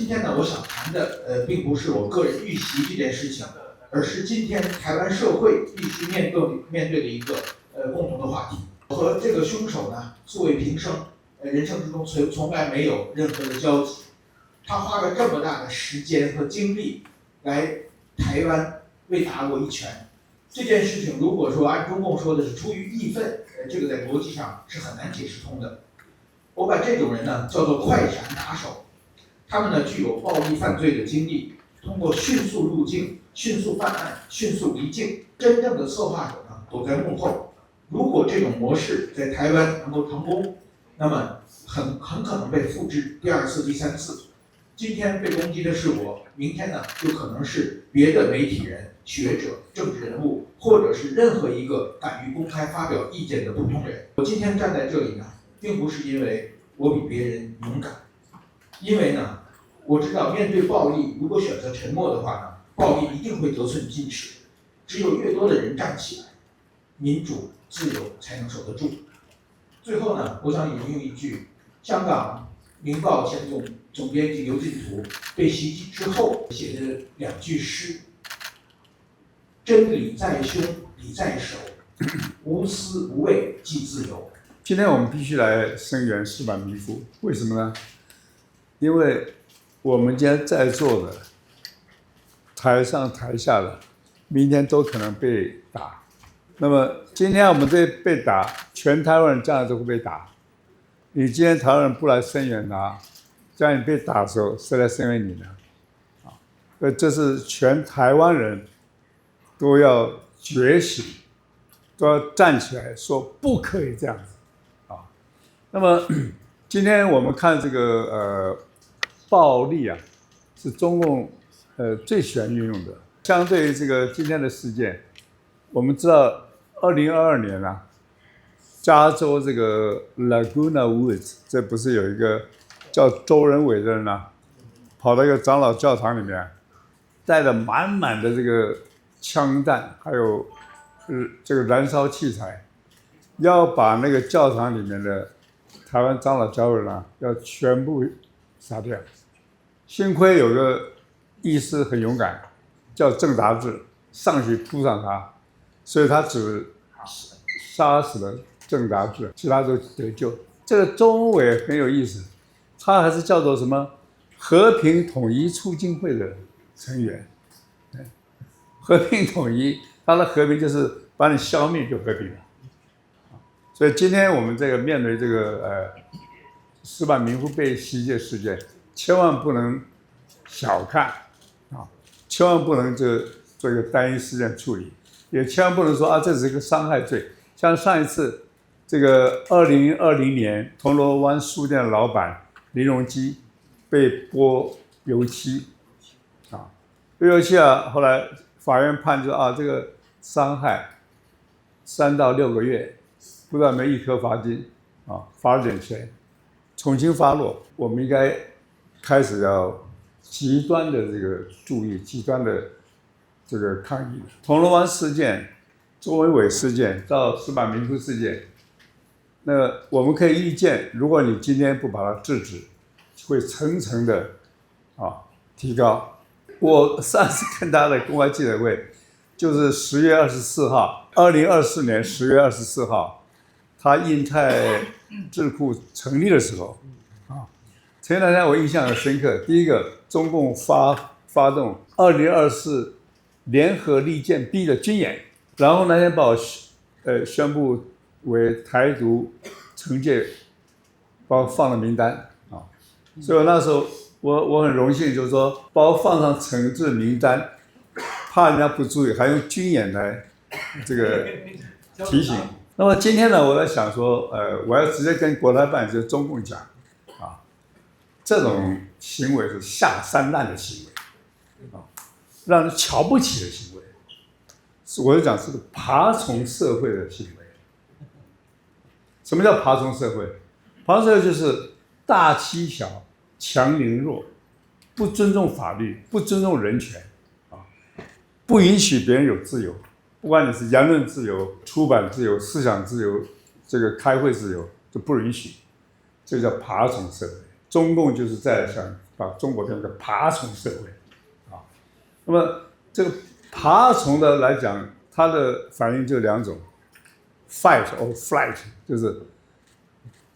今天呢，我想谈的并不是我个人预习这件事情，而是今天台湾社会必须面对的一个共同的话题。我和这个凶手呢素未平生，人生之中从来没有任何的交集。他花了这么大的时间和精力来台湾为打我一拳，这件事情如果说按中共说的是出于义愤，这个在逻辑上是很难解释通的。我把这种人呢叫做快闪打手，他们呢具有暴力犯罪的经历，通过迅速入境、迅速犯案、迅速离境，真正的策划者呢躲在幕后。如果这种模式在台湾能够成功，那么很可能被复制第二次、第三次。今天被攻击的是我，明天呢就可能是别的媒体人、学者、政治人物，或者是任何一个敢于公开发表意见的普通人。我今天站在这里呢，并不是因为我比别人勇敢，因为呢，我知道面对暴力，如果选择沉默的话呢，暴力一定会得寸进尺。只有越多的人站起来，民主自由才能守得住。最后呢，我想引用一句香港《明报》前总编辑刘进图被袭击之后写的2句诗：真理在胸，理在手，无私无畏即自由。今天我们必须来声援矢板明夫，为什么呢？因为我们今天在座的台上台下的，明天都可能被打。那么今天我们这被打，全台湾人将来都会被打。你今天台湾人不来声援他，将来你被打的时候，谁来声援你呢？这是全台湾人都要觉醒，都要站起来说不可以这样子。那么今天我们看这个暴力啊，是中共最喜欢运用的。相对于这个今天的事件，我们知道2022年啊，加州这个 Laguna Woods， 这不是有一个叫周仁伟的人啊，跑到一个长老教堂里面，带着满满的这个枪弹，还有这个燃烧器材，要把那个教堂里面的台湾长老教会呢，要全部杀掉。幸亏有个义士很勇敢，叫郑达志，上去扑上他，所以他只杀死了郑达志，其他都得救。这个周文伟很有意思，他还是叫做什么和平统一促进会的成员。和平统一，他的和平就是把你消灭就和平了。所以今天我们这个面对这个矢板明夫被袭击的事件，千万不能小看啊，千万不能做一个单一事件处理，也千万不能说啊这是一个伤害罪。像上一次这个2020年铜锣湾书店的老板林荣基被泼油漆啊，油漆啊，后来法院判决啊这个伤害3到6个月。不但没1颗罚金啊，罚了点钱，从轻发落。我们应该开始要极端的这个注意，极端的这个抗议。铜锣湾事件、周文伟事件到矢板明夫事件，那我们可以预见，如果你今天不把它制止，会层层的提高。我上次跟大家的公开记者会，就是10月24号，2024年10月24号。他印太智库成立的时候，成立那天我印象很深刻。第一个，中共发动2024联合利剑 B 的军演，然后那天把我宣布为台独惩戒，把我放了名单啊。所以我那时候我很荣幸，就是说把我放上惩治名单，怕人家不注意，还用军演来这个提醒。那么今天呢，我在想说，我要直接跟国台办，就是中共讲，这种行为是下三滥的行为，让人瞧不起的行为，我就讲是个爬虫社会的行为。什么叫爬虫社会？爬虫社会就是大欺小，强凌弱，不尊重法律，不尊重人权，不允许别人有自由。不管你是言论自由、出版自由、思想自由、这个开会自由，都不允许，这叫爬虫社会。中共就是在想把中国变成个爬虫社会啊。那么这个爬虫的来讲，它的反应就两种 ，fight or flight， 就是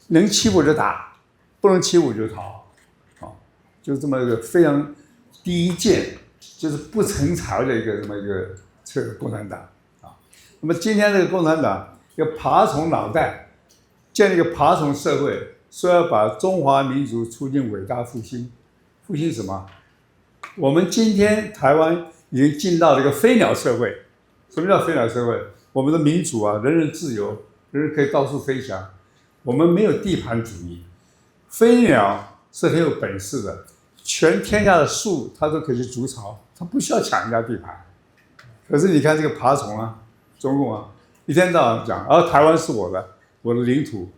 能欺负就打，不能欺负就逃，啊，就这么一个非常低贱，就是不成才的这么一个这个共产党啊。那么今天这个共产党要爬虫脑袋，建立一个爬虫社会，说要把中华民族促进伟大复兴，复兴什么？我们今天台湾已经进到了一个飞鸟社会。什么叫飞鸟社会？我们的民主啊，人人自由，人人可以到处飞翔。我们没有地盘主义，飞鸟是很有本事的，全天下的树它都可以去筑巢，它不需要抢人家地盘。可是你看这个爬虫啊，中共啊，一天到晚讲，台湾是我的领土，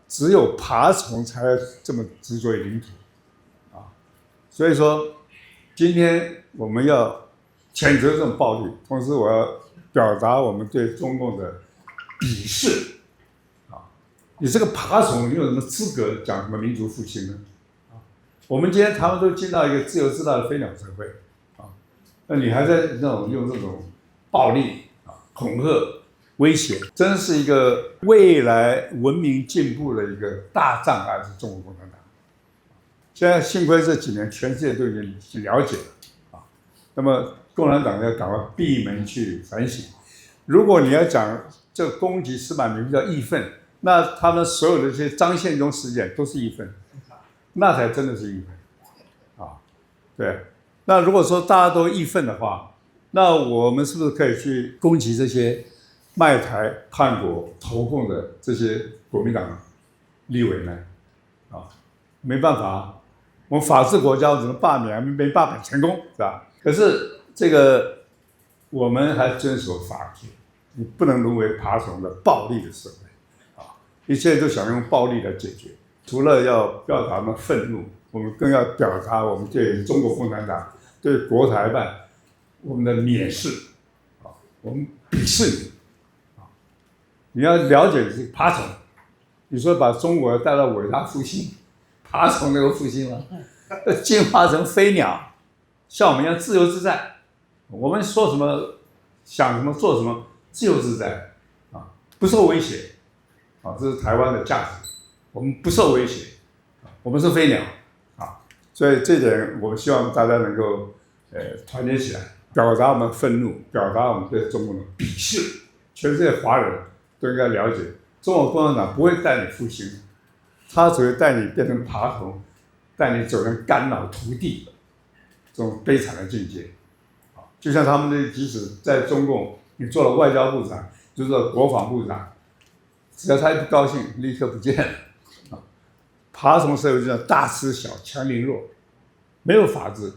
只有爬虫才这么执着于领土啊。所以说，今天我们要谴责这种暴力，同时我要表达我们对中共的鄙视啊！你这个爬虫，你有什么资格讲什么民族复兴呢？啊，我们今天台湾都进到一个自由自大的飞鸟社会啊，那你还在用这种暴力啊、恐吓、威胁，真是一个未来文明进步的一个大障碍，是中国共产党。现在幸亏这几年全世界都已经了解了啊，那么共产党要赶快闭门去反省。如果你要讲这个攻击司马明夫叫义愤，那他们所有的这些张献忠事件都是义愤，那才真的是义愤啊！对，那如果说大家都义愤的话，那我们是不是可以去攻击这些卖台、叛国、投共的这些国民党立委呢？啊，没办法，我们法治国家只能罢免，没罢免成功，是吧？可是这个我们还遵守法治，你不能沦为爬虫的暴力的社会啊！一切都想用暴力来解决，除了要表达我们愤怒，我们更要表达我们对中国共产党、对国台办我们的蔑视啊，我们鄙视你啊！你要了解这个爬虫，你说把中国带到伟大复兴，爬虫能够复兴吗？进化成飞鸟，像我们一样自由自在。我们说什么、想什么、做什么，自由自在啊，不受威胁啊，这是台湾的价值。我们不受威胁，我们是飞鸟啊，所以这点我们希望大家能够团结起来，表达我们愤怒，表达我们对中国的鄙视。全世界华人都应该了解，中国共产党不会带你复兴，他只会带你变成爬虫，带你走向肝脑涂地这种悲惨的境界。就像他们的，即使在中共，你做了外交部长，就做了国防部长，只要他一不高兴，立刻不见了。爬虫社会就叫大吃小，强凌弱，没有法治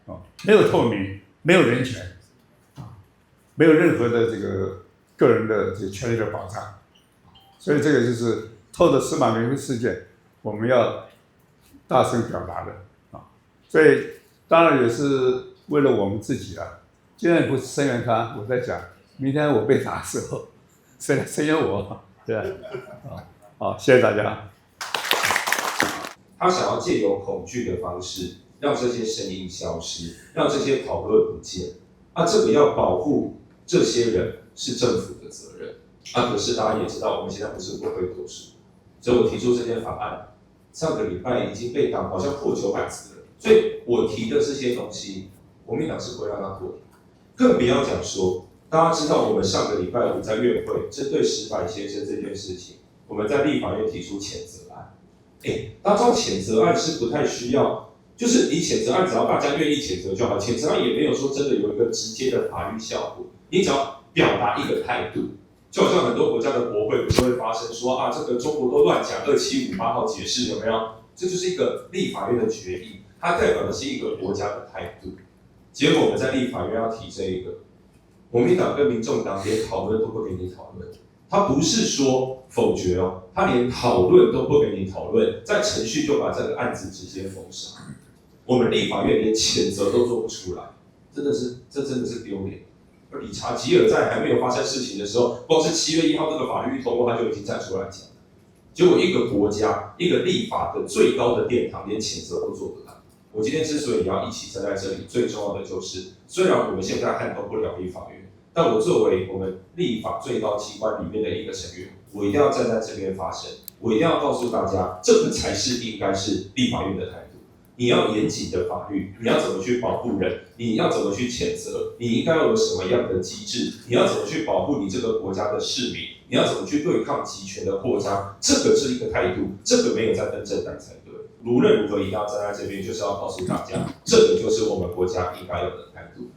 啊，没有透明，没有人权啊，没有任何的这个个人的这个权利的保障。所以这个就是透过司马明夫事件，我们要大声表达的啊。所以当然也是为了我们自己啊。今天不是声援他，我在讲，明天我被打的时候，谁来声援我？对吧？好，谢谢大家。他想要借由恐惧的方式，让这些声音消失，让这些讨论不见。这个要保护这些人是政府的责任。可是大家也知道，我们现在不是国会多数，所以我提出这件法案，上个礼拜已经被挡，好像破900字了。所以我提的这些东西，国民党是不会让它过的。更不要讲说，大家知道我们上个礼拜5在院会针对石柏先生这件事情，我们在立法院提出谴责案。大家知道谴责案是不太需要，就是你谴责案只要大家愿意谴责就好，谴责案也没有说真的有一个直接的法律效果，你只要表达一个态度，就好像很多国家的国会不是会发生说这个中国都乱讲2758号解释有没有？这就是一个立法院的决议，它代表的是一个国家的态度。结果我们在立法院要提这一个，国民党跟民众党连讨论都不给你讨论，他不是说否决他连讨论都不给你讨论，在程序就把这个案子直接封杀。我们立法院连谴责都做不出来，这真的是丢脸。而理查吉尔在还没有发生事情的时候，光是7月1号这个法律一通过，他就已经站出来讲了。结果一个国家一个立法的最高的殿堂连谴责都做不到，我今天之所以要一起站在这里，最重要的就是，虽然我们现在撼动不了立法院，但我作为我们立法最高机关里面的一个成员，我一定要站在这边发声，我一定要告诉大家，这个才是应该是立法院的态度。你要严谨的法律，你要怎么去保护人，你要怎么去谴责，你应该要有什么样的机制，你要怎么去保护你这个国家的市民，你要怎么去对抗集权的扩张，这个是一个态度，这个没有在分政党才对。无论如何，一定要站在这边，就是要告诉大家，这个就是我们国家应该有的态度。